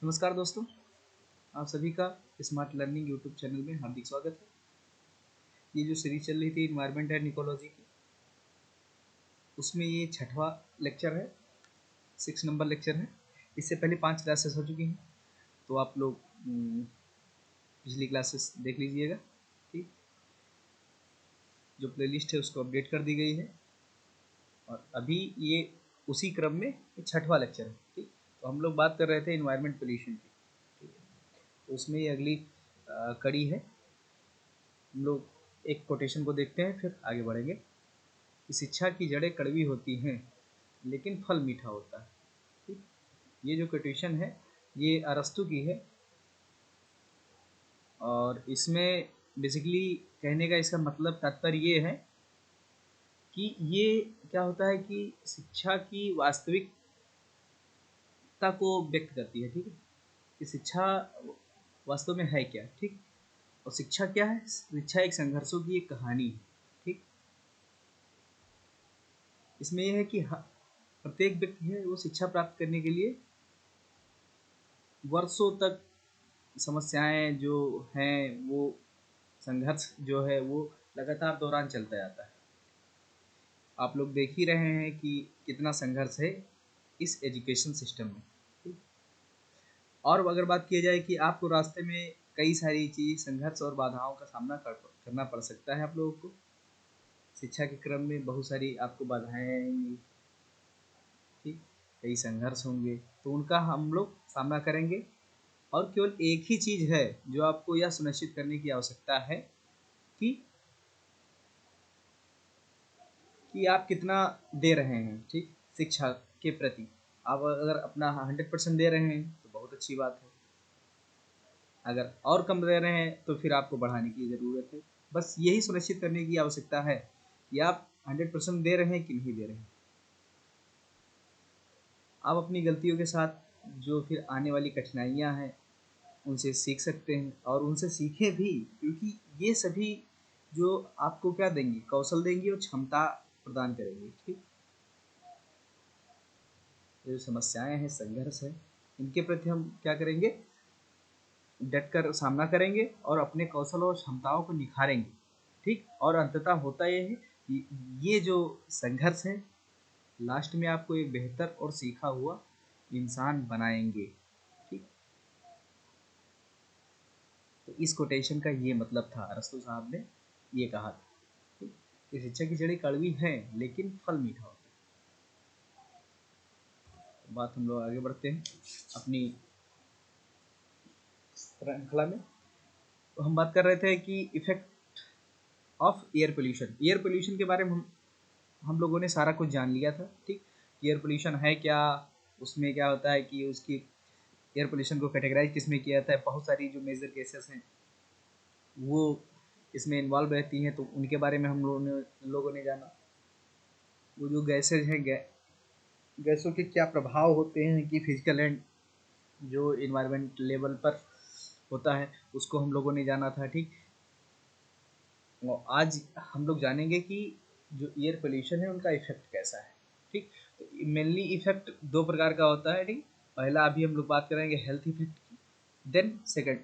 नमस्कार दोस्तों, आप सभी का स्मार्ट लर्निंग यूट्यूब चैनल में हार्दिक स्वागत है। ये जो सीरीज चल रही थी इन्वायरमेंट एंड इकोलॉजी की, उसमें ये 6वां लेक्चर है, 6 नंबर लेक्चर है। इससे पहले 5 क्लासेस हो चुकी हैं, तो आप लोग पिछली क्लासेस देख लीजिएगा। ठीक, जो प्लेलिस्ट है उसको अपडेट कर दी गई है और अभी ये उसी क्रम में 6वां लेक्चर है। ठीक, तो हम लोग बात कर रहे थे इन्वायरमेंट पोल्यूशन की। ठीक, तो उसमें ये अगली कड़ी है। हम लोग एक कोटेशन को देखते हैं, फिर आगे बढ़ेंगे। कि शिक्षा की जड़ें कड़वी होती हैं लेकिन फल मीठा होता है। ठीक, ये जो कोटेशन है ये अरस्तु की है और इसमें बेसिकली कहने का इसका मतलब तात्पर्य ये है कि ये क्या होता है कि शिक्षा की वास्तविकता को व्यक्त करती है। ठीक है, कि शिक्षा वास्तव में है क्या। ठीक, और शिक्षा क्या है? शिक्षा एक संघर्षों की एक कहानी है। ठीक, इसमें यह है कि प्रत्येक व्यक्ति है वो शिक्षा प्राप्त करने के लिए वर्षों तक समस्याएं जो हैं वो संघर्ष जो है वो लगातार दौरान चलता जाता है। आप लोग देख ही रहे हैं कि कितना संघर्ष है इस एजुकेशन सिस्टम में। और अगर बात की जाए कि आपको रास्ते में कई सारी चीज़ संघर्ष और बाधाओं का सामना करना पड़ सकता है। आप लोगों को शिक्षा के क्रम में बहुत सारी आपको बाधाएं आएंगी। ठीक, कई संघर्ष होंगे, तो उनका हम लोग सामना करेंगे। और केवल एक ही चीज़ है जो आपको यह सुनिश्चित करने की आवश्यकता है कि आप कितना दे रहे हैं। ठीक, शिक्षा के प्रति आप अगर अपना 100% दे रहे हैं तो बहुत अच्छी बात है। अगर और कम दे रहे हैं तो फिर आपको बढ़ाने की ज़रूरत है। बस यही सुनिश्चित करने की आवश्यकता है कि आप 100% दे रहे हैं कि नहीं दे रहे हैं। आप अपनी गलतियों के साथ जो फिर आने वाली कठिनाइयाँ हैं उनसे सीख सकते हैं और उनसे सीखें भी, क्योंकि ये सभी जो आपको क्या देंगे, कौशल देंगे और क्षमता प्रदान करेंगे। ठीक, ये जो समस्याएं हैं, संघर्ष है, इनके प्रति हम क्या करेंगे, डट कर सामना करेंगे और अपने कौशल और क्षमताओं को निखारेंगे। ठीक, और अंततः होता ये है कि ये जो संघर्ष है लास्ट में आपको एक बेहतर और सीखा हुआ इंसान बनाएंगे। ठीक, तो इस कोटेशन का ये मतलब था, अरस्तु साहब ने ये कहा था। ठीक, कि शिक्षा की जड़ें कड़वी हैं लेकिन फल मीठा होता है। बात हम लोग आगे बढ़ते हैं अपनी श्रृंखला में। तो हम बात कर रहे थे कि effect of air pollution. Air pollution के बारे में हम लोगों ने सारा कुछ जान लिया था। ठीक, एयर पोल्यूशन है क्या, उसमें क्या होता है कि उसकी एयर पोल्यूशन को कैटेगराइज किस में किया जाता है, बहुत सारी जो मेजर केसेस हैं वो इसमें इन्वॉल्व रहती हैं, तो उनके बारे में हम लोगों ने जाना। वो जो गैसेज हैं, गैसों के क्या प्रभाव होते हैं कि फिजिकल एंड जो इन्वायरमेंट लेवल पर होता है उसको हम लोगों ने जाना था। ठीक, और आज हम लोग जानेंगे कि जो एयर पोल्यूशन है उनका इफेक्ट कैसा है। ठीक, तो मेनली इफेक्ट दो प्रकार का होता है। ठीक, पहला अभी हम लोग बात करेंगे हेल्थ इफेक्ट की, देन सेकंड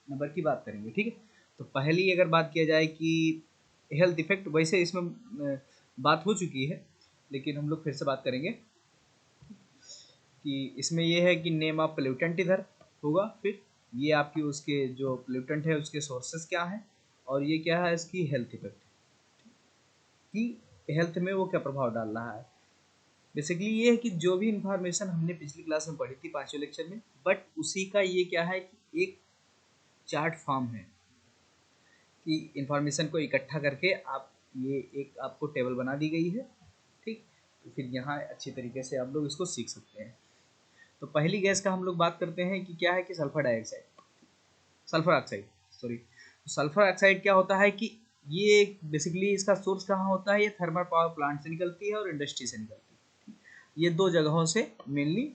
नंबर की बात करेंगे। ठीक है, तो पहली अगर बात किया जाए कि हेल्थ इफेक्ट, वैसे इसमें बात हो चुकी है लेकिन हम लोग फिर से बात करेंगे कि इसमें ये है कि नेम ऑफ पोल्यूटेंट इधर होगा, फिर ये आपकी उसके जो पोल्यूटेंट है उसके सोर्सेस क्या हैं और ये क्या है इसकी हेल्थ इफेक्ट कि हेल्थ में वो क्या प्रभाव डाल रहा है। बेसिकली ये है कि जो भी इंफॉर्मेशन हमने पिछली क्लास में पढ़ी थी 5वें लेक्चर में, बट उसी का ये क्या है कि एक चार्ट फॉर्म है कि इंफॉर्मेशन को इकट्ठा करके आप ये एक आपको टेबल बना दी गई है। ठीक, तो फिर यहाँ अच्छी तरीके से आप लोग इसको सीख सकते हैं। तो पहली गैस का हम लोग बात करते हैं कि क्या है कि sulphur dioxide, sulphur oxide, sorry. तो सल्फर ऑक्साइड क्या होता है कि ये बेसिकली इसका सोर्स कहाँ होता है, ये थर्मल पावर प्लांट से निकलती है और इंडस्ट्री से निकलती है। ये दो जगहों से मेनली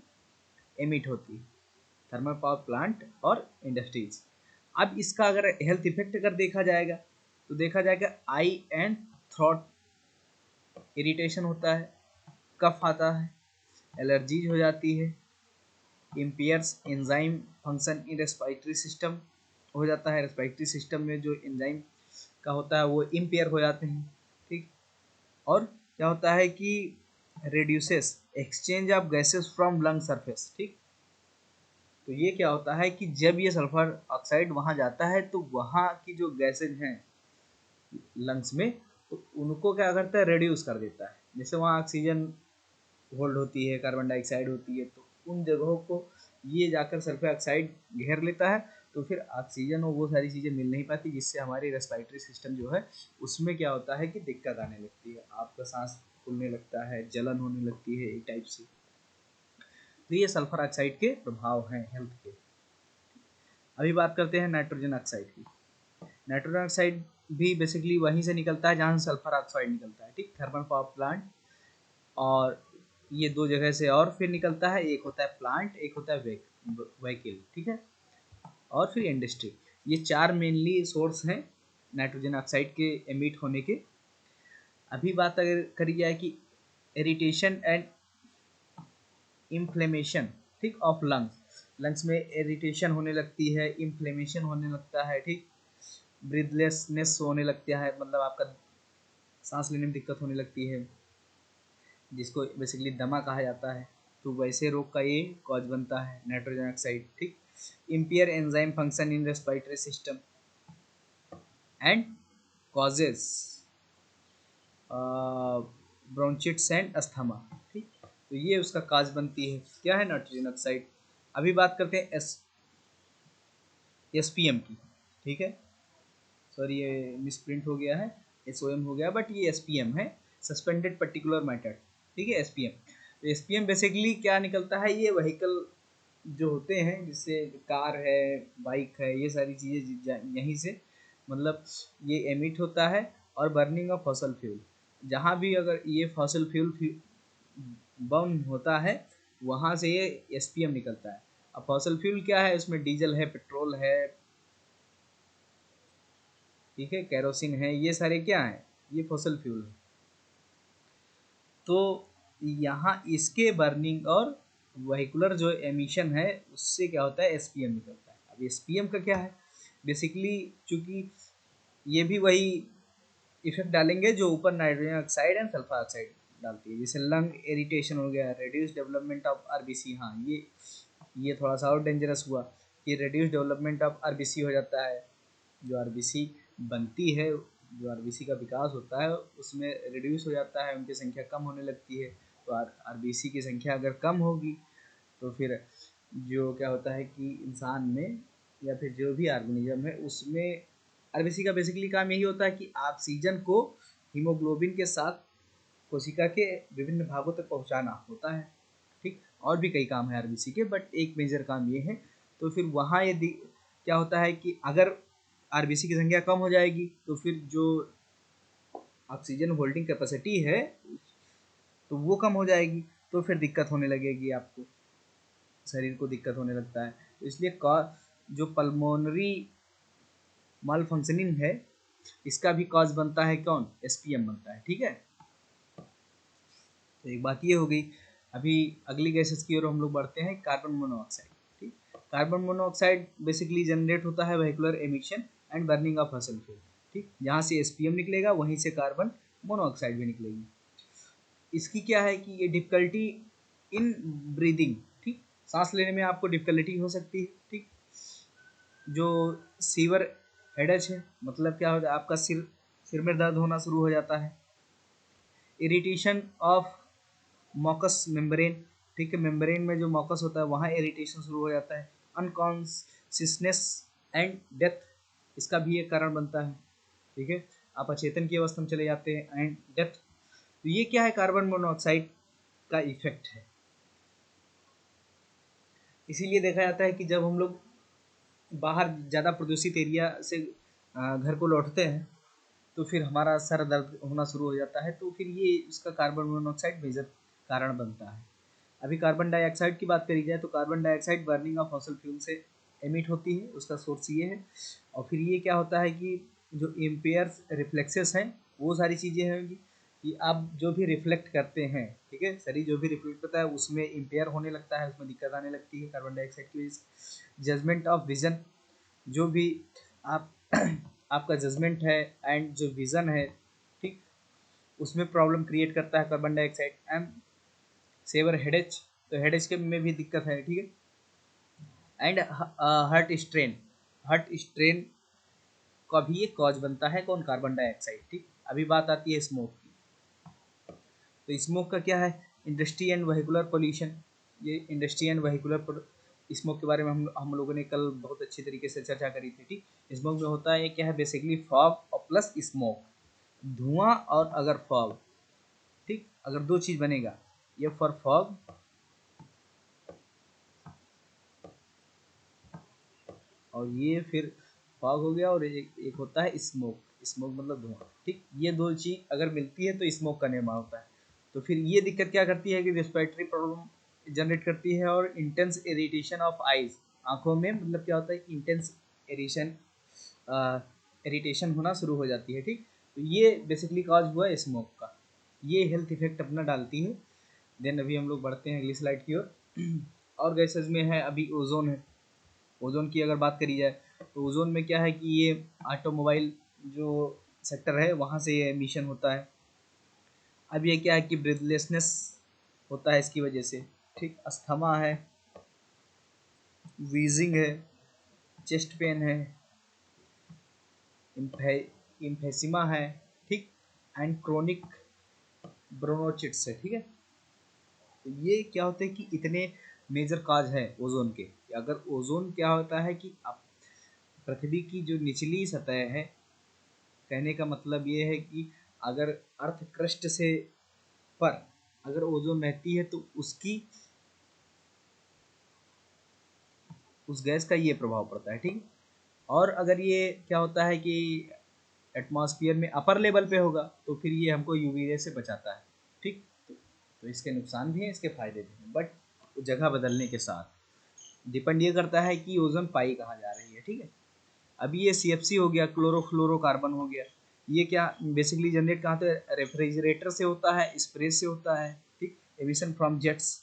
एमिट होती है, थर्मल पावर प्लांट और इंडस्ट्रीज। अब इसका अगर हेल्थ इफेक्ट अगर देखा जाएगा तो देखा जाएगा आई एंड थ्रोट इरिटेशन होता है, कफ आता है, एलर्जीज हो जाती है, impairs enzyme function in respiratory system हो जाता है, रेस्पिरेटरी सिस्टम में जो एंजाइम का होता है वो इम्पेयर हो जाते हैं, ठीक। और क्या होता है कि reduces exchange of gases from lung surface, ठीक। तो ये क्या होता है कि जब ये सल्फर ऑक्साइड वहां जाता है तो वहां की जो गैसेज हैं लंग्स में, तो उनको क्या करता है, रिड्यूस कर देता है। जैसे वहाँ ऑक्सीजन होल्ड होती है, कार्बन डाइऑक्साइड होती है, तो उन जगहों को ये जाकर सल्फर ऑक्साइड घेर लेता है, तो फिर ऑक्सीजन और वो सारी चीज़ें मिल नहीं पाती, जिससे हमारी रेस्पिरेटरी सिस्टम जो है उसमें क्या होता है कि दिक्कत आने लगती है, आपका सांस फूलने लगता है, जलन होने लगती है, एक टाइप से। तो ये सल्फर ऑक्साइड के प्रभाव हैं हेल्थ के। अभी बात करते हैं नाइट्रोजन ऑक्साइड की। नाइट्रोजन ऑक्साइड भी बेसिकली वहीं से निकलता है जहाँ से सल्फर ऑक्साइड निकलता है, ठीक। थर्मल पावर प्लांट, और ये दो जगह से और फिर निकलता है, एक होता है प्लांट, एक होता है व्हीकल, ठीक है, और फिर इंडस्ट्री। ये चार मेनली सोर्स हैं नाइट्रोजन ऑक्साइड के एमिट होने के। अभी बात अगर करी जाए कि इरिटेशन एंड इन्फ्लेमेशन, ठीक, ऑफ लंग्स। लंग्स में इरिटेशन होने लगती है, इन्फ्लेमेशन होने लगता है, ठीक, ब्रीथलेसनेस होने लगता है, मतलब आपका सांस लेने में दिक्कत होने लगती है, जिसको बेसिकली दमा कहा जाता है। तो वैसे रोग का ये कॉज बनता है नाइट्रोजन ऑक्साइड, ठीक। Impair enzyme function in respiratory system and causes bronchitis and asthma, ठीक। तो ये उसका काज बनती है, क्या है, नाइट्रोजन ऑक्साइड। अभी बात करते हैं एसपीएम की, ठीक है, सॉरी ये मिसप्रिंट हो गया है, एसओएम हो गया, बट ये एसपीएम है, सस्पेंडेड पर्टिकुलर मैटर, ठीक है, एसपीएम। तो एसपीएम बेसिकली क्या निकलता है, ये व्हीकल जो होते हैं, जिससे कार है, बाइक है, ये सारी चीज़ें यहीं से मतलब ये एमिट होता है। और बर्निंग ऑफ फॉसल फ्यूल, जहाँ भी अगर ये फॉसल फ्यूल बर्न होता है वहाँ से ये एसपीएम निकलता है। अब फॉसल फ्यूल क्या है, उसमें डीजल है, पेट्रोल है, ठीक है, केरोसिन है, ये सारे क्या हैं, ये फॉसल फ्यूल है। तो यहाँ इसके बर्निंग और व्हीकुलर जो एमिशन है उससे क्या होता है, एसपीएम निकलता है। अब एसपीएम का क्या है, बेसिकली चूंकि ये भी वही इफेक्ट डालेंगे जो ऊपर nitrogen oxide and sulphur oxide डालती है। जैसे लंग इरिटेशन हो गया, रेड्यूस डेवलपमेंट ऑफ आरबीसी, हाँ ये थोड़ा सा और डेंजरस हुआ कि रेड्यूस डेवलपमेंट ऑफ आरबीसी हो जाता है। जो आरबीसी बनती है, जो आरबीसी का विकास होता है उसमें रिड्यूस हो जाता है, उनकी संख्या कम होने लगती है। तो आरबीसी की संख्या अगर कम होगी तो फिर जो क्या होता है कि इंसान में या फिर जो भी ऑर्गेनिज्म है उसमें, आरबीसी का बेसिकली काम यही होता है कि ऑक्सीजन को हीमोग्लोबिन के साथ कोशिका के विभिन्न भागों तक पहुंचाना होता है, ठीक। और भी कई काम है आरबीसी के, बट एक मेजर काम ये है। तो फिर वहाँ ये क्या होता है कि अगर आरबीसी की संख्या कम हो जाएगी तो फिर जो ऑक्सीजन होल्डिंग कैपेसिटी है तो वो कम हो जाएगी, तो फिर दिक्कत होने लगेगी, आपको शरीर को दिक्कत होने लगता है। तो इसलिए जो पल्मोनरी माल फंक्शनिंग है इसका भी कॉज बनता है कौन, एसपीएम बनता है, ठीक है। तो एक बात ये हो गई। अभी अगली गैसेस की ओर हम लोग बढ़ते हैं, कार्बन मोनोऑक्साइड, ठीक। कार्बन मोनोऑक्साइड बेसिकली जनरेट होता है vehicular emission and burning of fossil fuel, ठीक। जहाँ से एसपीएम निकलेगा वहीं से कार्बन मोनोऑक्साइड भी निकलेगी। इसकी क्या है कि ये डिफिकल्टी इन ब्रीदिंग, ठीक, सांस लेने में आपको डिफिकल्टी हो सकती है, ठीक। जो सीवर हेडेज है, मतलब क्या होता है, आपका सिर सिर में दर्द होना शुरू हो जाता है। इरिटेशन ऑफ मॉकस मेम्ब्रेन, ठीक है, मेम्ब्रेन में जो मॉकस होता है वहाँ इरिटेशन शुरू हो जाता है। अनकॉन्सियसनेस एंड डेथ, इसका भी एक कारण बनता है, ठीक है, आप अचेतन की अवस्था में चले जाते हैं, एंड डेथ। तो ये क्या है, कार्बन मोनोऑक्साइड का इफेक्ट है। इसीलिए देखा जाता है कि जब हम लोग बाहर ज़्यादा प्रदूषित एरिया से घर को लौटते हैं तो फिर हमारा सर दर्द होना शुरू हो जाता है, तो फिर ये उसका कार्बन मोनोऑक्साइड मेजर कारण बनता है। अभी कार्बन डाइऑक्साइड की बात करी जाए तो carbon dioxide burning of fossil fuel से एमिट होती है, उसका सोर्स ये है। और फिर ये क्या होता है कि जो इम्पेयर्स रिफ्लेक्सेस हैं वो सारी चीज़ें होंगी, कि आप जो भी रिफ्लेक्ट करते हैं, ठीक है, शरीर जो भी रिफ्लेक्ट करता है उसमें इम्पेयर होने लगता है, उसमें दिक्कत आने लगती है कार्बन डाइऑक्साइड की वजह से। जजमेंट ऑफ विजन, जो भी आप आपका जजमेंट है एंड जो विजन है, ठीक, उसमें प्रॉब्लम क्रिएट करता है कार्बन डाइऑक्साइड। एंड सेवर हेडेज, तो हेडेज के में भी दिक्कत है, ठीक है। एंड हार्ट स्ट्रेन का भी एक कॉज बनता है कौन, कार्बन डाइऑक्साइड, ठीक। अभी बात आती है स्मोक की। तो स्मोक का क्या है, इंडस्ट्री एंड व्हीकुलर पोल्यूशन। ये इंडस्ट्री एंड व्हीकुलर स्मोक के बारे में हम लोगों ने कल बहुत अच्छी तरीके से चर्चा करी थी, ठीक। स्मोक में होता है क्या है, बेसिकली फॉग और प्लस स्मोक, धुआं और अगर फॉग, ठीक, अगर दो चीज बनेगा, ये फॉर फॉग और ये फिर फॉग हो गया, और एक होता है स्मोक, स्मोक मतलब धुआं, ठीक। ये दो चीज अगर मिलती है तो स्मोक का निर्माण होता है। तो फिर ये दिक्कत क्या करती है कि रेस्पिरेटरी प्रॉब्लम जनरेट करती है, और इंटेंस इरिटेशन ऑफ आईज, आंखों में मतलब क्या होता है कि इंटेंस इरिटेशन इरिटेशन होना शुरू हो जाती है, ठीक। तो ये बेसिकली कॉज हुआ स्मोक का, ये हेल्थ इफेक्ट अपना डालती है। देन अभी हम लोग बढ़ते हैं अगली स्लाइड की ओर। और गैसेज में है अभी ओजोन है। ओजोन की अगर बात करी जाए तो ओजोन में क्या है कि ये ऑटोमोबाइल जो सेक्टर है वहाँ से ये एमिशन होता है। अब ये क्या है कि ब्रीथलेसनेस होता है इसकी वजह से, ठीक, अस्थमा है, वीजिंग है, चेस्ट पेन है, इम्फेसिमा है, ठीक, एंड क्रोनिक ब्रोनोचिट्स है, ठीक है। तो ये क्या होते हैं कि इतने मेजर काज है ओजोन के। अगर ओजोन क्या होता है कि अब पृथ्वी की जो निचली सतह है, कहने का मतलब ये है कि अगर अर्थ क्रस्ट से पर अगर ओजोन रहती है तो उसकी उस गैस का ये प्रभाव पड़ता है, ठीक। और अगर ये क्या होता है कि एटमॉस्फेयर में अपर लेवल पे होगा तो फिर ये हमको यूवी रे से बचाता है, ठीक। तो इसके नुकसान भी हैं, इसके फायदे भी हैं, बट जगह बदलने के साथ डिपेंड ये करता है कि ओजोन पाई कहाँ जा रही है, ठीक है। अभी ये सीएफसी हो गया, क्लोरोफ्लोरोकार्बन हो गया, ये क्या बेसिकली जनरेट कहाँ से, रेफ्रिजरेटर से होता है, स्प्रे से होता है, ठीक, एमिशन फ्रॉम जेट्स,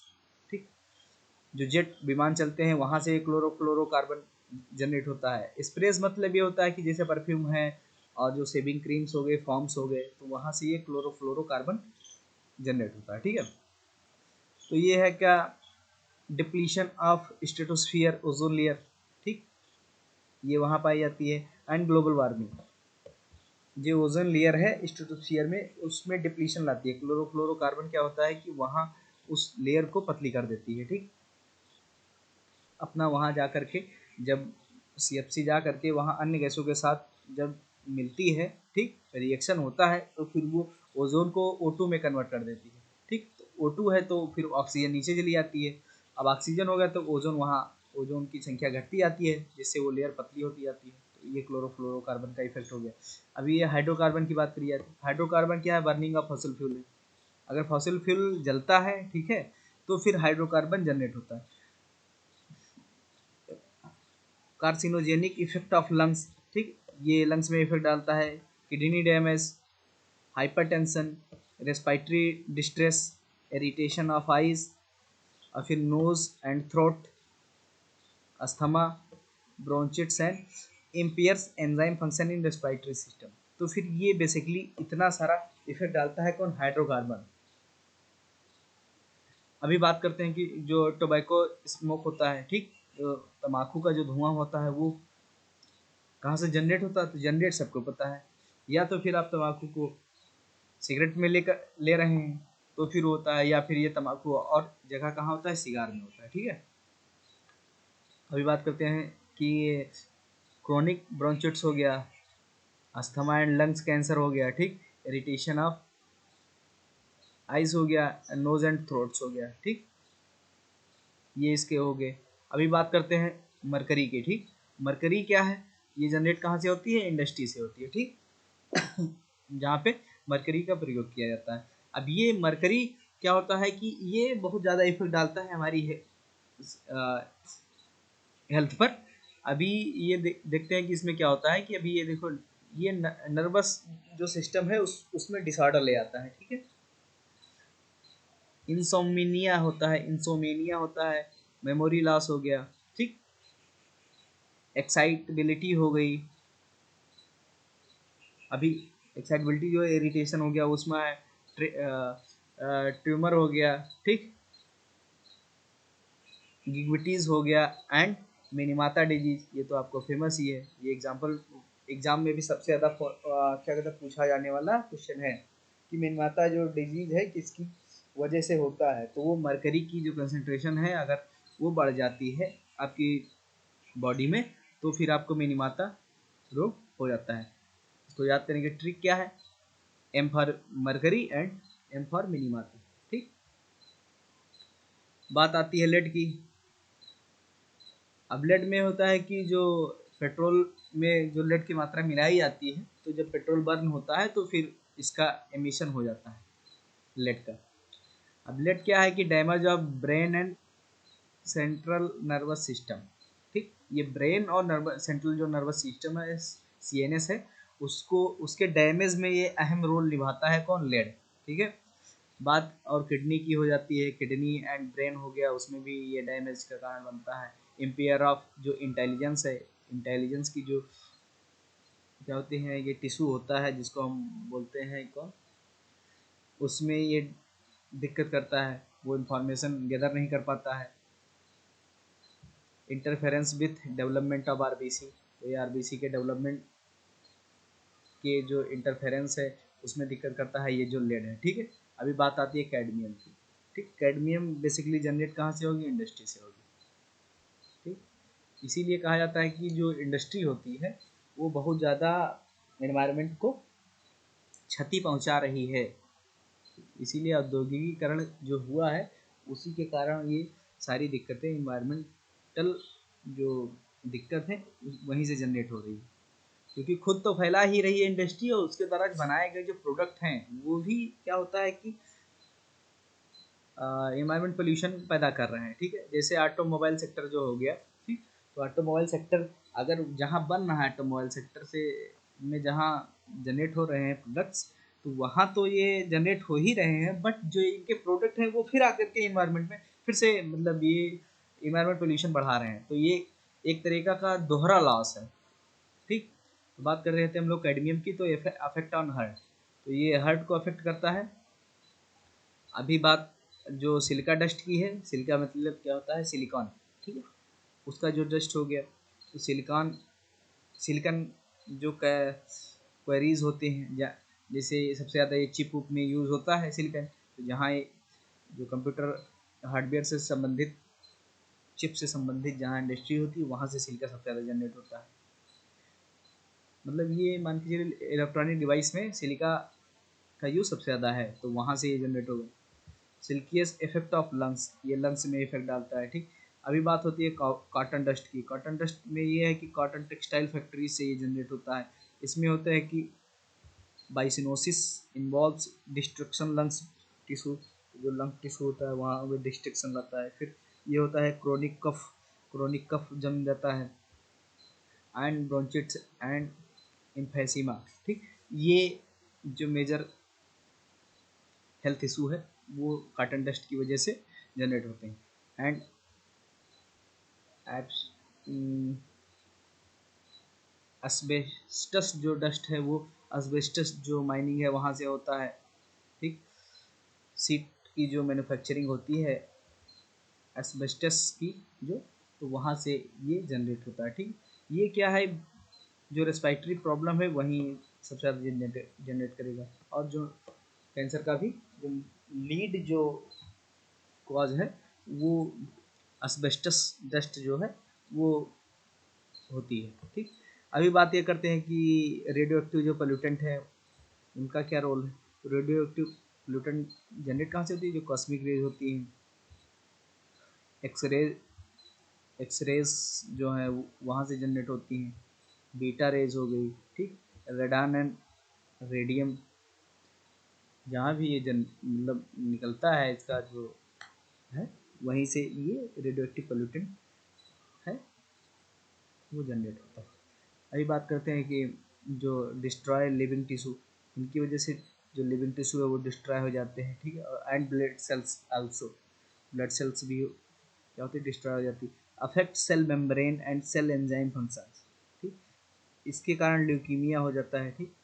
ठीक, जो जेट विमान चलते हैं वहाँ से क्लोरोफ्लोरोकार्बन जनरेट होता है। स्प्रेज मतलब ये होता है कि जैसे परफ्यूम है और जो सेविंग क्रीम्स हो गए, फॉर्म्स हो गए, तो वहाँ से ये क्लोरोफ्लोरोकार्बन जनरेट होता है, ठीक है। तो ये है क्या, depletion of stratosphere ozone layer, ठीक, ये वहाँ पाई जाती है। एंड ग्लोबल वार्मिंग, जो ओजोन लेयर है स्ट्रेटोस्फियर में उसमें डिप्लीशन लाती है। क्लोरोफ्लोरोकार्बन क्या होता है कि वहाँ उस लेयर को पतली कर देती है, ठीक, अपना वहाँ जा करके जब सीएफसी जा करके वहाँ अन्य गैसों के साथ जब मिलती है, ठीक, रिएक्शन होता है तो फिर वो ओजोन को O2 में कन्वर्ट कर देती है, ठीक। तो O2 है तो फिर ऑक्सीजन नीचे चली जाती है। अब ऑक्सीजन हो गया तो ओजोन वहाँ, ओजोन की संख्या घटती जाती है जिससे वो लेयर पतली होती जाती है। तो ये क्लोरोफ्लोरोकार्बन का इफेक्ट हो गया। अभी ये हाइड्रोकार्बन की बात करी जाती है। हाइड्रोकार्बन क्या है, बर्निंग ऑफ फॉसिल फ्यूल है। अगर फॉसिल फ्यूल जलता है, ठीक है, तो फिर हाइड्रोकार्बन जनरेट होता है। कार्सिनोजेनिक इफेक्ट ऑफ लंग्स, ठीक, ये लंग्स में इफेक्ट डालता है। Kidney damage, hypertension, respiratory distress, irritation of eyes, और फिर nose and throat, asthma, bronchitis and impairs enzyme function in respiratory system. तो फिर ये बेसिकली इतना सारा इफेक्ट डालता है कौन, हाइड्रोकार्बन। अभी बात करते हैं कि जो टोबैको स्मोक होता है, ठीक, जो तम्बाकू का जो धुआं होता है वो कहाँ से जनरेट होता है, तो जनरेट सबको पता है। या तो फिर आप तम्बाकू को सिगरेट में लेकर ले रहे हैं तो फिर होता है, या फिर ये तम्बाकू और जगह कहाँ होता है, सिगार में होता है, ठीक है। अभी बात करते हैं कि क्रोनिक ब्रोंचिटिस हो गया, अस्थमा एंड लंग्स कैंसर हो गया, ठीक, इरिटेशन ऑफ आइज हो गया, नोज एंड थ्रोट्स हो गया, ठीक, ये इसके हो गए। अभी बात करते हैं मरकरी के, ठीक। मरकरी क्या है, ये जनरेट कहाँ से होती है, इंडस्ट्री से होती है, ठीक, जहाँ पे मरकरी का प्रयोग किया जाता है। अब ये मरकरी क्या होता है कि ये बहुत ज़्यादा इफेक्ट डालता है हमारी हेल्थ पर। अभी ये देखते हैं कि इसमें क्या होता है कि अभी ये देखो ये नर्वस जो सिस्टम है उसमें डिसऑर्डर ले आता है, ठीक है। इंसोमिनिया होता है, मेमोरी लॉस हो गया, ठीक, एक्साइटेबिलिटी हो गई, अभी एक्साइटेबिलिटी जो है इरिटेशन हो गया उसमें है, ट्यूमर हो गया, ठीक, गिग्विटीज हो गया, एंड मिनीमाता डिजीज, ये तो आपको फेमस ही है, ये एग्जाम्पल एग्जाम में भी सबसे ज़्यादा क्या कहते हैं पूछा जाने वाला क्वेश्चन है कि मिनीमाता जो डिजीज है किसकी वजह से होता है। तो वो मरकरी की जो कंसंट्रेशन है अगर वो बढ़ जाती है आपकी बॉडी में तो फिर आपको मिनीमाता रोग हो जाता है। इसको याद करने की ट्रिक क्या है, M for mercury and M for Minamata, ठीक। बात आती है लेड की। अब लेड में होता है कि जो पेट्रोल में जो लेड की मात्रा मिलाई जाती है तो जब पेट्रोल बर्न होता है तो फिर इसका एमिशन हो जाता है लेड का। अब लेड क्या है कि damage of brain and central nervous system, ठीक, ये ब्रेन और नर्वस सेंट्रल जो नर्वस सिस्टम है सीएनएस है उसको उसके डैमेज में ये अहम रोल निभाता है कौन, लेड, ठीक है। बात और किडनी की हो जाती है, किडनी एंड ब्रेन हो गया उसमें भी ये डैमेज का कारण बनता है। इम्पेयर ऑफ जो इंटेलिजेंस है, इंटेलिजेंस की जो क्या होती है ये टिश्यू होता है जिसको हम बोलते हैं कौन, उसमें ये दिक्कत करता है, वो इंफॉर्मेशन गैदर नहीं कर पाता है। Interference with development of RBC, तो ये आरबीसी के डेवलपमेंट के जो इंटरफेरेंस है उसमें दिक्कत करता है ये जो लेड है, ठीक है। अभी बात आती है कैडमियम की, ठीक, कैडमियम बेसिकली जनरेट कहाँ से होगी, इंडस्ट्री से होगी, ठीक। इसीलिए कहा जाता है कि जो इंडस्ट्री होती है वो बहुत ज़्यादा एनवायरनमेंट को क्षति पहुंचा रही है, इसीलिए औद्योगिकीकरण जो हुआ है उसी के कारण ये सारी दिक्कतें इन्वायरमेंटल जो दिक्कत है वहीं से जनरेट हो रही है, क्योंकि खुद तो फैला ही रही है इंडस्ट्री और उसके द्वारा बनाए गए जो प्रोडक्ट हैं वो भी क्या होता है कि इन्वायरमेंट पोल्यूशन पैदा कर रहे हैं, ठीक है। जैसे ऑटोमोबाइल सेक्टर जो हो गया, ठीक, तो ऑटोमोबाइल सेक्टर अगर जहाँ बन रहा है ऑटोमोबाइल सेक्टर से में जहाँ जनरेट हो रहे हैं प्रोडक्ट्स तो वहाँ तो ये जनरेट हो ही रहे हैं, बट जो इनके प्रोडक्ट हैं वो फिर आकर के इन्वायरमेंट में फिर से मतलब ये इन्वायरमेंट पोल्यूशन बढ़ा रहे हैं, तो ये एक तरीका का दोहरा लॉस है, ठीक। तो बात कर रहे थे हम लोग कैडमियम की, तो अफेक्ट ऑन हार्ट, तो ये हार्ट को अफेक्ट करता है। अभी बात जो सिलिका डस्ट की है, सिलिका मतलब क्या होता है, सिलिकॉन, ठीक है, उसका जो डस्ट हो गया तो सिलिकन जो क्वेरीज होते हैं जैसे सबसे ज़्यादा ये चिप उप में यूज़ होता है सिलिकन, तो जहाँ ये जो कंप्यूटर हार्डवेयर से संबंधित चिप से संबंधित जहाँ इंडस्ट्री होती है वहाँ से सिलिका सबसे ज़्यादा जनरेट होता है। मतलब ये मान के चलिए इलेक्ट्रॉनिक डिवाइस में सिलिका का यूज़ सबसे ज़्यादा है तो वहाँ से ये जनरेट होगा। सिल्कियस इफेक्ट ऑफ लंग्स, ये लंग्स में इफेक्ट डालता है, ठीक। अभी बात होती है कॉटन डस्ट की। कॉटन डस्ट में ये है कि कॉटन टेक्सटाइल फैक्ट्री से ये जनरेट होता है। इसमें होता है कि बाइसिनोसिस इन्वॉल्व्स डिस्ट्रक्शन लंग्स टिश्यू, जो लंग टिश्यू होता है वहाँ वो डिस्ट्रक्शन रहता है। फिर ये होता है क्रोनिक कफ जम जाता है, एंड ब्रोंचिट्स एंड इम्फेसिमा, ठीक। ये जो मेजर हेल्थ इशू है वो कॉटन डस्ट की वजह से जनरेट होते हैं। एंड एस्बेस्टस जो डस्ट है वो एस्बेस्टस जो माइनिंग है वहाँ से होता है, ठीक। सीट की जो मैन्युफैक्चरिंग होती है एस्बेस्टस की जो, तो वहाँ से ये जनरेट होता है, ठीक। ये क्या है, जो रेस्पिरेटरी प्रॉब्लम है वहीं सबसे ज़्यादा जनरेट करेगा। और जो कैंसर का भी जो लीड जो कॉज है वो एस्बेस्टस डस्ट जो है वो होती है, ठीक। अभी बात ये करते हैं कि रेडियो एक्टिव जो पोल्यूटेंट है उनका क्या रोल है। तो रेडियो एक्टिव पोल्यूटेंट जनरेट कहाँ से होती है, जो कॉस्मिक रेज होती हैं, एक्सरे एक्सरेज जो है वहाँ से जनरेट होती हैं, बीटा रेज हो गई, ठीक, रेडान एंड रेडियम जहाँ भी ये मतलब निकलता है इसका जो है वहीं से ये रेडियो एक्टिव पोल्यूटेंट है वो जनरेट होता है। अभी बात करते हैं कि जो डिस्ट्रॉय लिविंग टिश्यू, इनकी वजह से जो लिविंग टिश्यू है वो डिस्ट्रॉय हो जाते हैं, ठीक है। And blood cells also, blood cells भी क्या होती है, डिस्ट्रॉय हो जाती है। Affect cell membrane and cell enzyme functions, ठीक, इसके कारण ल्यूकीमिया हो जाता है, ठीक।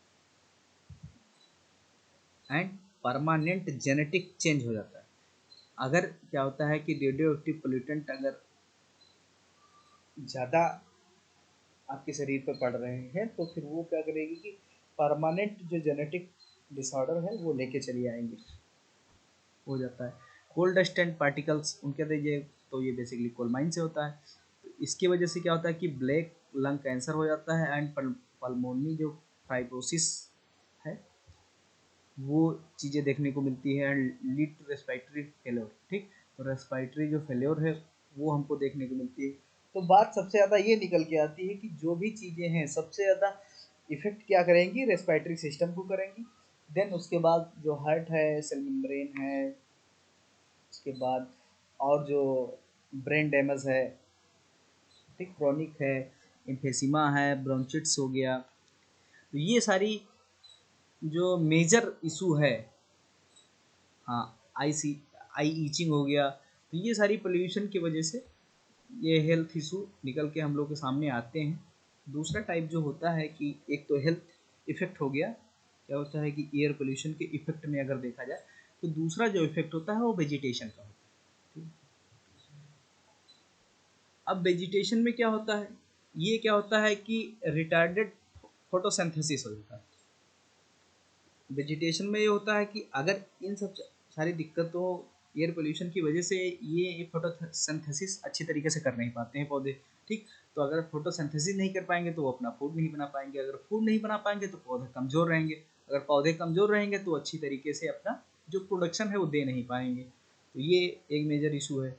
एंड परमानेंट जेनेटिक चेंज हो जाता है। अगर क्या होता है कि रेडियो एक्टिव पोल्यूटेंट अगर ज़्यादा आपके शरीर पर पड़ रहे हैं तो फिर वो क्या करेगी कि परमानेंट जो जेनेटिक डिसऑर्डर है वो लेके चली आएंगे, हो जाता है। कोल डस्ट एंड पार्टिकल्स उनके दीजिए, तो ये बेसिकली कोल माइन से होता है। तो इसकी वजह से क्या होता है कि ब्लैक लंग कैंसर हो जाता है एंड पल्मोनी जो फाइब्रोसिस है वो चीज़ें देखने को मिलती है and lead to respiratory failure, ठीक। तो रेस्पिरेटरी जो फेल्योर है वो हमको देखने को मिलती है। तो बात सबसे ज़्यादा ये निकल के आती है कि जो भी चीज़ें हैं सबसे ज़्यादा इफेक्ट क्या करेंगी, रेस्पिरेटरी सिस्टम को करेंगी। देन उसके बाद जो हार्ट है, सेल मेम्ब्रेन है, उसके बाद और जो ब्रेन डैमेज है, ठीक, क्रोनिक है, इम्फेसिमा है, ब्रोंचिट्स हो गया, तो ये सारी जो मेजर इशू है, हाँ, आई ईचिंग हो गया, तो ये सारी पोल्यूशन की वजह से ये हेल्थ इशू निकल के हम लोग के सामने आते हैं। दूसरा टाइप जो होता है कि एक तो हेल्थ इफेक्ट हो गया, क्या होता है कि एयर पोल्यूशन के इफेक्ट में अगर देखा जाए तो दूसरा जो इफेक्ट होता है वो वेजिटेशन का होता है। अब वेजिटेशन में क्या होता है, ये क्या होता है कि रिटार्डेड फोटोसिंथेसिस हो जाता है। वेजिटेशन में ये होता है कि अगर इन सब सारी दिक्कतों एयर पोल्यूशन की वजह से ये फोटोसिंथेसिस अच्छी तरीके से कर नहीं पाते हैं पौधे, ठीक। तो अगर फोटोसिंथेसिस नहीं कर पाएंगे तो वो अपना फूड नहीं बना पाएंगे, अगर फूड नहीं बना पाएंगे तो पौधे कमज़ोर रहेंगे, अगर पौधे कमज़ोर रहेंगे तो अच्छी तरीके से अपना जो प्रोडक्शन है वो दे नहीं पाएंगे। तो ये एक मेजर इशू है।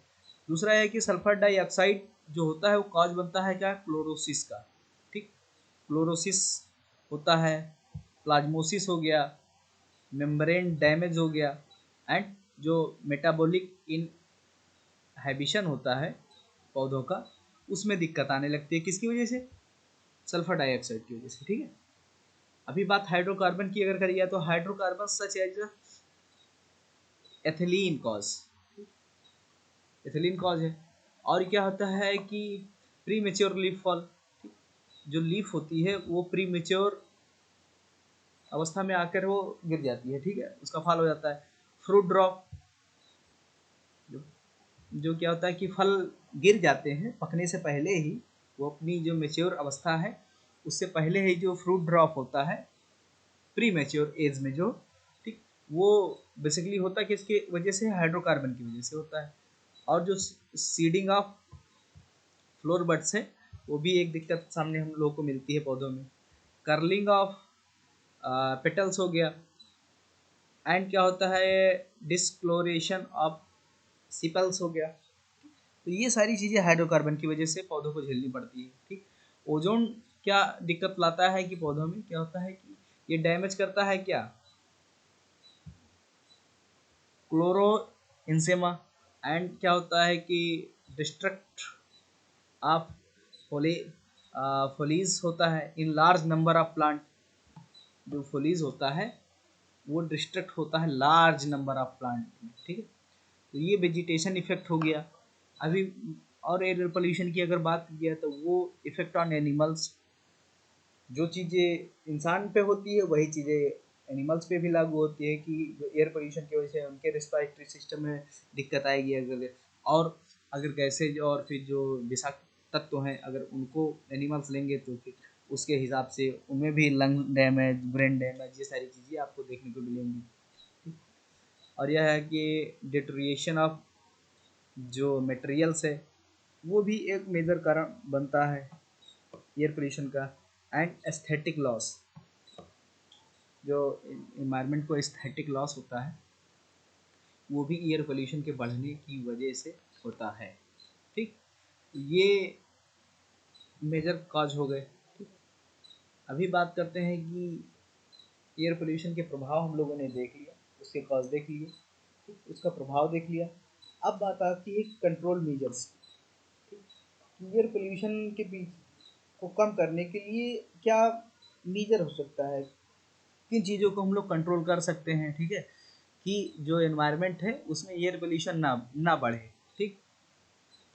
दूसरा है कि सल्फर डाइऑक्साइड जो होता है वो कॉज बनता है क्या, क्लोरोसिस का, ठीक। क्लोरोसिस होता है, प्लाज्मोसिस हो गया, मेम्ब्रेन डैमेज हो गया, एंड जो मेटाबॉलिक इनहिबिशन होता है पौधों का उसमें दिक्कत आने लगती है, किसकी वजह से, सल्फर डाइऑक्साइड की वजह से, ठीक है। अभी बात हाइड्रोकार्बन की अगर करिए तो hydrocarbon such as ethylene cause, ethylene cause है। और क्या होता है कि प्री मेच्योर लीफ फॉल, जो लीफ होती है वो प्री मेच्योर अवस्था में आकर वो गिर जाती है, ठीक है, उसका फॉल हो जाता है। फ्रूट ड्रॉप, जो जो क्या होता है कि फल गिर जाते हैं पकने से पहले ही, वो अपनी जो मेच्योर अवस्था है उससे पहले ही जो फ्रूट ड्रॉप होता है प्री मेच्योर एज में जो, ठीक, वो बेसिकली होता है किसके वजह से, हाइड्रोकार्बन की वजह से होता है। और जो सीडिंग ऑफ फ्लोर बड्स है वो भी एक दिक्कत सामने हम लोगों को मिलती है पौधों में। कर्लिंग ऑफ पेटल्स हो गया, एंड क्या होता है डिस्क्लोरेशन ऑफ सिपल्स हो गया। तो ये सारी चीज़ें हाइड्रोकार्बन की वजह से पौधों को झेलनी पड़ती है, ठीक। ओजोन क्या दिक्कत लाता है कि पौधों में क्या होता है कि ये डैमेज करता है क्या, क्लोरो इंसेमा, एंड क्या होता है कि डिस्ट्रक्ट ऑफ फोली फोलीज होता है in large number of plant, जो फोलीज होता है वो डिस्ट्रक्ट होता है लार्ज नंबर ऑफ प्लांट में, ठीक है। तो ये वेजिटेशन इफेक्ट हो गया। अभी और एयर पोल्यूशन की अगर बात की जाए तो वो इफेक्ट ऑन एनिमल्स, जो चीज़ें इंसान पे होती है वही चीज़ें एनिमल्स पे भी लागू होती है कि जो एयर पोल्यूशन की वजह से उनके रेस्पिरेटरी सिस्टम में दिक्कत आएगी। अगर गैसेज और फिर जो विषाक्त तत्व हैं अगर उनको एनिमल्स लेंगे तो फिर उसके हिसाब से उनमें भी लंग डैमेज, ब्रेन डैमेज, ये सारी चीज़ें आपको देखने को मिलेंगी। और यह है कि डिटोरिएशन ऑफ जो मटेरियल्स है वो भी एक मेजर कारण बनता है एयर पोल्यूशन का। एंड एस्थेटिक लॉस, जो इन्वायरमेंट को एस्थेटिक लॉस होता है वो भी एयर पोल्यूशन के बढ़ने की वजह से होता है, ठीक। ये मेजर कॉज हो गए, ठीक। अभी बात करते हैं कि एयर पोल्यूशन के प्रभाव हम लोगों ने देख लिया, उसके कॉज देख लिए, ठीक, उसका प्रभाव देख लिया। अब बात आती है कंट्रोल मेजर्स, ठीक। एयर पोल्यूशन के बीच को कम करने के लिए क्या मीजर हो सकता है, किन चीज़ों को हम लोग कंट्रोल कर सकते हैं, ठीक है, कि जो एनवायरनमेंट है उसमें एयर पोल्यूशन ना बढ़े, ठीक।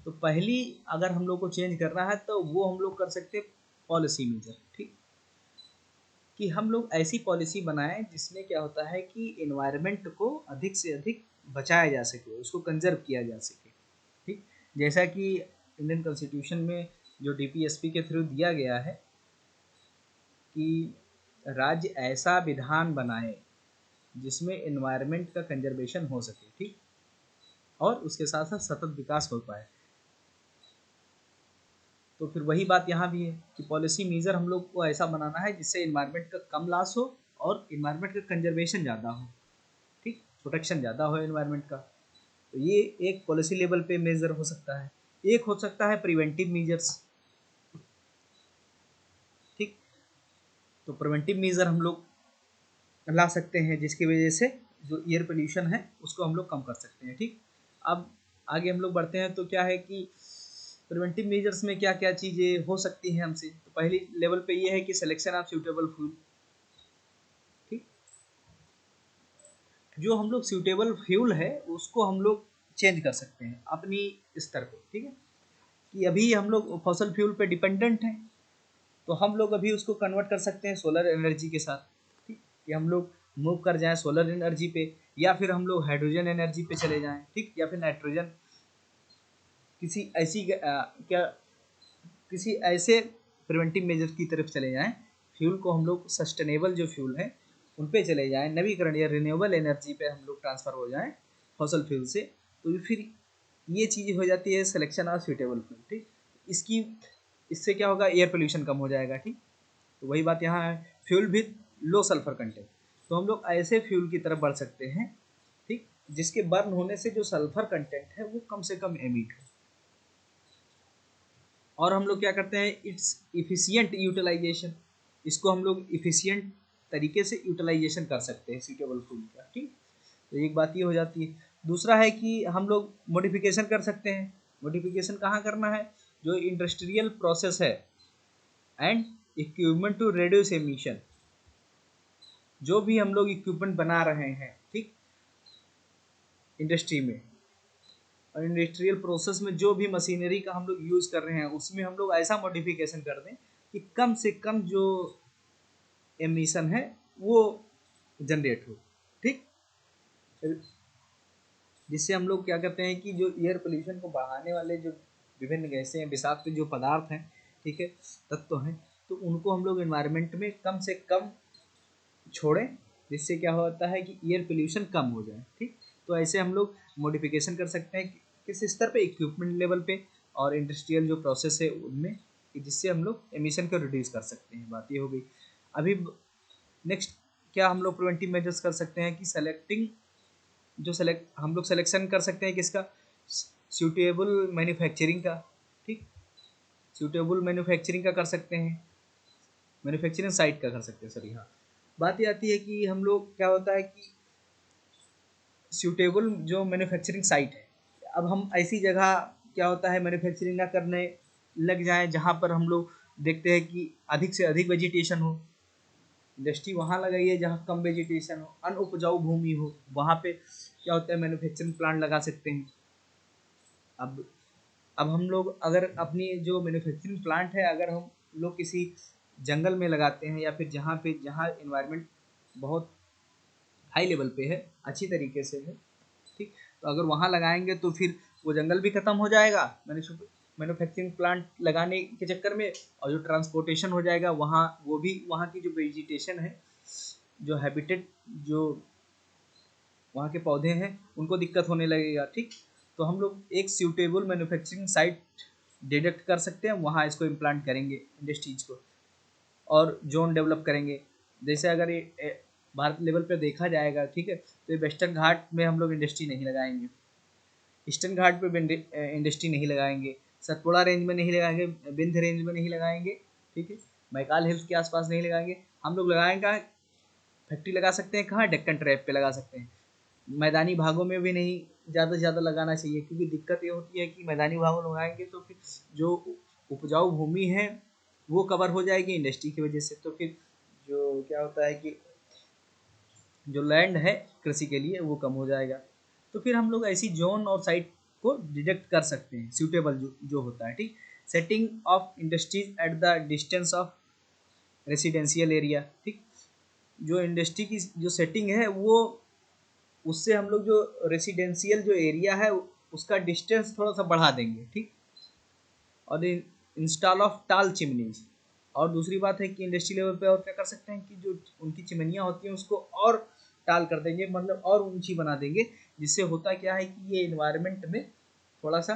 तो पहली अगर हम लोग को चेंज करना है तो वो हम लोग कर सकते हैं पॉलिसी मेजर, ठीक, कि हम लोग ऐसी पॉलिसी बनाएं जिसमें क्या होता है कि एनवायरनमेंट को अधिक से अधिक बचाया जा सके, उसको कंजर्व किया जा सके, ठीक। जैसा कि इंडियन कॉन्स्टिट्यूशन में जो डीपीएसपी के थ्रू दिया गया है कि राज्य ऐसा विधान बनाए जिसमें एनवायरनमेंट का कंजर्वेशन हो सके, ठीक, और उसके साथ साथ सतत विकास हो पाए। तो फिर वही बात यहाँ भी है कि पॉलिसी मेजर हम लोग को ऐसा बनाना है जिससे एनवायरनमेंट का कम लॉस हो और एनवायरनमेंट का कंजर्वेशन ज़्यादा हो, ठीक, प्रोटेक्शन ज़्यादा हो एनवायरनमेंट का। तो ये एक पॉलिसी लेवल पे मेजर हो सकता है। एक हो सकता है प्रिवेंटिव मेजर्स, ठीक। तो प्रिवेंटिव मेजर हम लोग ला सकते हैं जिसकी वजह से जो एयर पोल्यूशन है उसको हम लोग कम कर सकते हैं, ठीक। अब आगे हम लोग बढ़ते हैं तो क्या है कि प्रिवेंटिव मेजर्स में क्या क्या चीज़ें हो सकती हैं हमसे। तो पहली लेवल पे ये है कि सिलेक्शन ऑफ सूटेबल फ्यूल, ठीक। जो हम लोग सूटेबल फ्यूल है उसको हम लोग चेंज कर सकते हैं अपनी स्तर पे, ठीक है, कि अभी हम लोग फॉसल फ्यूल पे डिपेंडेंट हैं तो हम लोग अभी उसको कन्वर्ट कर सकते हैं सोलर एनर्जी के साथ, ठीक, कि हम लोग मूव कर जाएं सोलर एनर्जी पे, या फिर हम लोग हाइड्रोजन एनर्जी पे चले जाएं, ठीक, या फिर नाइट्रोजन किसी ऐसी क्या किसी ऐसे प्रिवेंटिव मेजर की तरफ चले जाएं, फ्यूल को हम लोग सस्टेनेबल जो फ्यूल है उन पे चले जाएं, नवीकरणीय रिन्यूएबल एनर्जी पे हम लोग ट्रांसफ़र हो जाएं फॉसल फ्यूल से। तो फिर ये चीज़ हो जाती है सिलेक्शन ऑफ सूटेबल फ्यूल, ठीक। इसकी इससे क्या होगा, एयर पोल्यूशन कम हो जाएगा, ठीक। तो वही बात यहाँ है, fuel with low sulphur content. तो हम लोग ऐसे फ्यूल की तरफ बढ़ सकते हैं, ठीक, जिसके बर्न होने से जो सल्फर कंटेंट है वो कम से कम एमिट हो। और हम लोग क्या करते हैं, इट्स इफिशियंट यूटिलाइजेशन, इसको हम लोग इफिशियंट तरीके से यूटिलाइजेशन कर सकते हैं सूटेबल फ्यूल का, ठीक। तो एक बात ये हो जाती है। दूसरा है कि हम लोग मॉडिफिकेशन कर सकते हैं। मॉडिफिकेशन कहाँ करना है, जो इंडस्ट्रियल प्रोसेस है and equipment to reduce emission, जो भी हम लोग इक्विपमेंट बना रहे हैं, ठीक, इंडस्ट्री में और इंडस्ट्रियल प्रोसेस में जो भी मशीनरी का हम लोग यूज़ कर रहे हैं उसमें हम लोग ऐसा मॉडिफिकेशन कर दें कि कम से कम जो एमिशन है वो जनरेट हो, ठीक। जिससे हम लोग क्या करते हैं कि जो एयर पोल्यूशन को बढ़ाने वाले जो विभिन्न गैसें हैं, विषाक्त जो पदार्थ हैं, ठीक है, तत्व हैं, तो उनको हम लोग एनवायरनमेंट में कम से कम छोड़ें, जिससे क्या होता है कि एयर पोल्यूशन कम हो जाए, ठीक। तो ऐसे हम लोग मॉडिफिकेशन कर सकते हैं किस स्तर पे, इक्विपमेंट लेवल पे और इंडस्ट्रियल जो प्रोसेस है उनमें, कि जिससे हम लोग एमिशन को रिड्यूस कर सकते हैं। बात ये हो गई। अभी नेक्स्ट क्या हम लोग प्रिवेंटिव मेजर्स कर सकते हैं कि सेलेक्टिंग जो सेलेक्ट हम लोग सिलेक्शन कर सकते हैं किसका, सूटेबल मैन्युफैक्चरिंग का, ठीक, सूटेबल मैन्युफैक्चरिंग का कर सकते हैं, मैन्युफैक्चरिंग साइट का कर सकते हैं, सॉरी, हाँ। बात ये आती है कि हम लोग क्या होता है कि सूटेबल जो मैन्युफैक्चरिंग साइट है, अब हम ऐसी जगह क्या होता है मैन्युफैक्चरिंग ना करने लग जाएं जहाँ पर हम लोग देखते हैं कि अधिक से अधिक वेजिटेशन हो, इंडस्ट्री वहाँ लगाइए जहाँ कम वेजिटेशन हो, अनउपजाऊ भूमि हो, वहाँ पे क्या होता है मैन्युफैक्चरिंग प्लांट लगा सकते हैं। अब अब हम लोग अगर अपनी जो मैन्युफैक्चरिंग प्लांट है अगर हम लोग किसी जंगल में लगाते हैं या फिर जहाँ एनवायरनमेंट बहुत हाई लेवल पे है, अच्छी तरीके से है, ठीक, तो अगर वहाँ लगाएंगे तो फिर वो जंगल भी खत्म हो जाएगा मैन्युफैक्चरिंग प्लांट लगाने के चक्कर में, और जो ट्रांसपोर्टेशन हो जाएगा वहाँ, वो भी वहाँ की जो वेजिटेशन है, जो हैबिटेट, जो वहाँ के पौधे हैं उनको दिक्कत होने लगेगा, ठीक। तो हम लोग एक सूटेबल मैन्युफैक्चरिंग साइट डिडक्ट कर सकते हैं, वहाँ इसको इम्प्लांट करेंगे इंडस्ट्रीज को और जोन डेवलप करेंगे। जैसे अगर ये भारत लेवल पे देखा जाएगा, ठीक है, तो ये वेस्टर्न घाट में हम लोग इंडस्ट्री नहीं लगाएंगे, ईस्टर्न घाट पे इंडस्ट्री नहीं लगाएंगे, सतपुड़ा रेंज में नहीं लगाएंगे, बिंद रेंज में नहीं लगाएंगे, ठीक है, मैकाल हिल्स के आसपास नहीं लगाएंगे। हम लोग लगाएंगे फैक्ट्री लगा सकते हैं कहाँ, डेक्कन ट्रैप पे लगा सकते हैं। मैदानी भागों में भी नहीं ज़्यादा से ज़्यादा लगाना चाहिए, क्योंकि दिक्कत ये होती है कि मैदानी भागों में लगाएंगे तो फिर जो उपजाऊ भूमि है वो कवर हो जाएगी इंडस्ट्री की वजह से, तो फिर तो क्या होता है कि जो लैंड है कृषि के लिए वो कम हो जाएगा। तो फिर हम लोग ऐसी जोन और साइट को डिटेक्ट कर सकते हैं सूटेबल जो होता है, ठीक। Setting of industries at the distance of residential area, ठीक। जो इंडस्ट्री की जो सेटिंग है वो उससे हम लोग जो रेसिडेंशियल जो एरिया है उसका डिस्टेंस थोड़ा सा बढ़ा देंगे, ठीक। और इंस्टॉल ऑफ टाल चिमनीज, और दूसरी बात है कि इंडस्ट्री लेवल पे और क्या कर सकते हैं कि जो उनकी चिमनियाँ होती हैं उसको और टाल कर देंगे, मतलब और ऊंची बना देंगे, जिससे होता क्या है कि ये इन्वायरमेंट में थोड़ा सा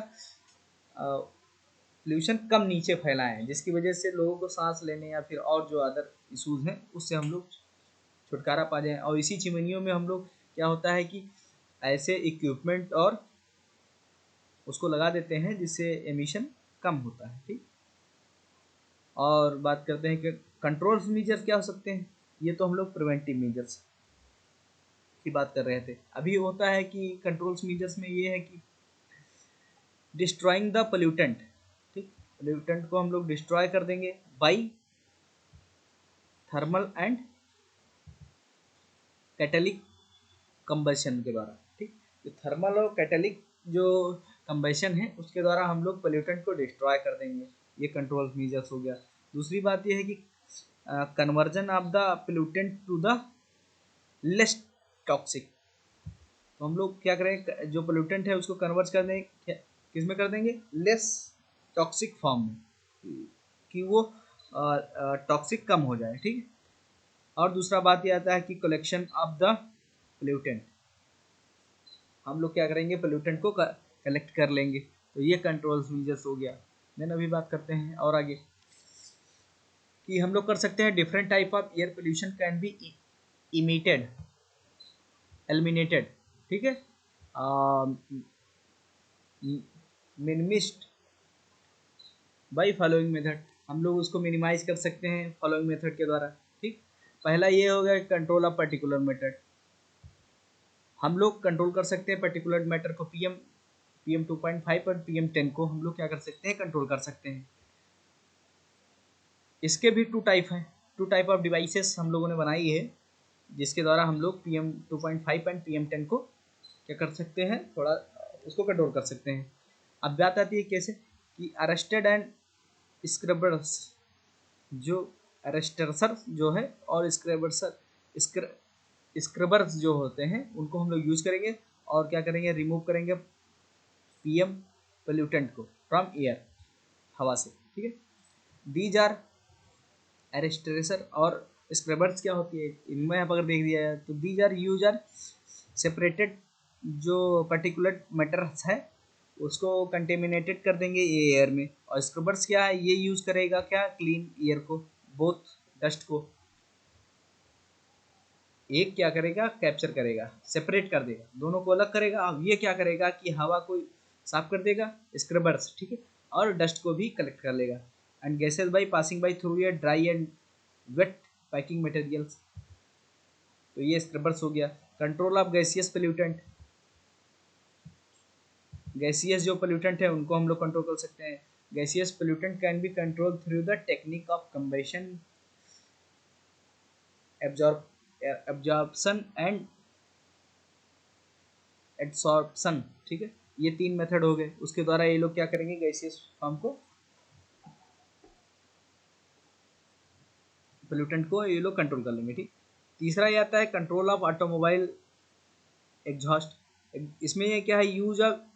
पोल्यूशन कम नीचे फैला है, जिसकी वजह से लोगों को सांस लेने या फिर और जो अदर इश्यूज हैं उससे हम लोग छुटकारा पा जाएं। और इसी चिमनियों में हम लोग क्या होता है कि ऐसे इक्विपमेंट और उसको लगा देते हैं जिससे एमिशन कम होता है, ठीक। और बात करते हैं कि कंट्रोल्स मेजर्स क्या हो सकते हैं। ये तो हम लोग प्रिवेंटिव मेजर्स की बात कर रहे थे। अभी होता है कि कंट्रोल्स मेजर्स में ये है कि डिस्ट्रॉइंग द पोल्यूटेंट, ठीक। पोल्यूटेंट को हम लोग डिस्ट्रॉय कर देंगे बाई थर्मल एंड कैटलिक कंबशन के द्वारा, ठीक। तो थर्मल और कैटलिक जो कंबशन है उसके द्वारा हम लोग पोल्यूटेंट को डिस्ट्रॉय कर देंगे। ये कंट्रोल मेजर्स हो गया। दूसरी बात ये है कि conversion of the pollutant to the less toxic. तो हम लोग क्या करें, जो पोल्यूटेंट है उसको कन्वर्ट कर देंगे किस में कर देंगे, लेस टॉक्सिक फॉर्म में, कि वो टॉक्सिक कम हो जाए, ठीक। और दूसरा बात ये आता है कि कलेक्शन ऑफ द पोल्यूटेंट, हम लोग क्या करेंगे पोल्यूटेंट को कलेक्ट कर लेंगे। तो ये कंट्रोल मेजर्स हो गया। देन अभी बात करते हैं और आगे कि हम लोग कर सकते हैं different type of air pollution can be emitted eliminated, ठीक है। मिनिमिस्ट बाई फॉलोइंग मेथड, हम लोग उसको मिनिमाइज कर सकते हैं फॉलोइंग मेथड के द्वारा, ठीक। पहला ये हो गया कंट्रोल ऑफ पर्टिकुलर मेथड। हम लोग कंट्रोल कर सकते हैं पर्टिकुलर मैटर को, पीएम 2.5 और पीएम 10 को हम लोग क्या कर सकते हैं, कंट्रोल कर सकते हैं। इसके भी टू टाइप ऑफ डिवाइसेस हम लोगों ने बनाई है, जिसके द्वारा हम लोग पीएम 2.5 एंड पीएम 10 को क्या कर सकते हैं, थोड़ा उसको कंट्रोल कर सकते हैं। अब बात आती है कैसे कि अरेस्टेड एंड स्क्रबर्स, जो अरेस्टर्सर जो है और स्क्रबर्स जो होते हैं उनको हम लोग यूज़ करेंगे और क्या करेंगे, रिमूव करेंगे पीएम पोल्यूटेंट को फ्रॉम एयर, हवा से, ठीक है। दीज आर अरेस्टरेसर और स्क्रबर्स क्या होती है इनमें आप अगर देख दिया जाए तो these are use are separated, जो पर्टिकुलर मैटर्स है उसको कंटेमिनेटेड कर देंगे ये एयर में। और स्क्रबर्स क्या है, ये यूज करेगा क्या, क्लीन एयर को, बोथ डस्ट को एक क्या करेगा, कैप्चर करेगा, सेपरेट कर देगा, दोनों को अलग करेगा। अब ये क्या करेगा कि हवा को साफ कर देगा स्क्रबर्स, ठीक है, और डस्ट को भी कलेक्ट कर लेगा। And gases by passing by through a dry and wet packing materials, तो ये स्क्रबर्स हो गया। Control of gaseous pollutant, gaseous जो पोल्यूटेंट है उनको हम लोग कंट्रोल कर सकते हैं। Gaseous pollutant can be control through the technique of combustion, absorption and adsorption, ठीक है। ये तीन मेथड हो गए, उसके द्वारा ये लोग क्या करेंगे, गैसियस फॉर्म को, पोल्यूटेंट को ये लोग कंट्रोल कर लेंगे, ठीक। तीसरा ये आता है कंट्रोल ऑफ ऑटोमोबाइल एग्जॉस्ट, इसमें ये क्या है, यूज ऑफ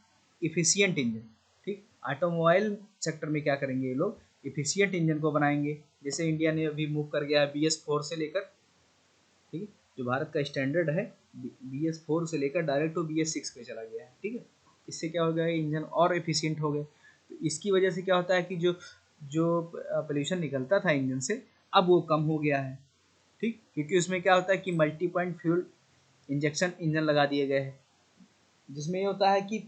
इफिशियंट इंजन, ठीक। ऑटोमोबाइल सेक्टर में क्या करेंगे ये लोग, इफिशियंट इंजन को बनाएंगे। जैसे इंडिया ने अभी मूव कर गया है BS4 से लेकर, ठीक है, जो भारत का स्टैंडर्ड है BS4 से लेकर डायरेक्ट टू BS6 पे चला गया है, ठीक है। इससे क्या हो गया, इंजन और एफिशिएंट हो गए। तो इसकी वजह से क्या होता है कि जो जो पोल्यूशन निकलता था इंजन से अब वो कम हो गया है, ठीक, क्योंकि उसमें क्या होता है कि multi point fuel injection engine लगा दिए गए हैं, जिसमें ये होता है कि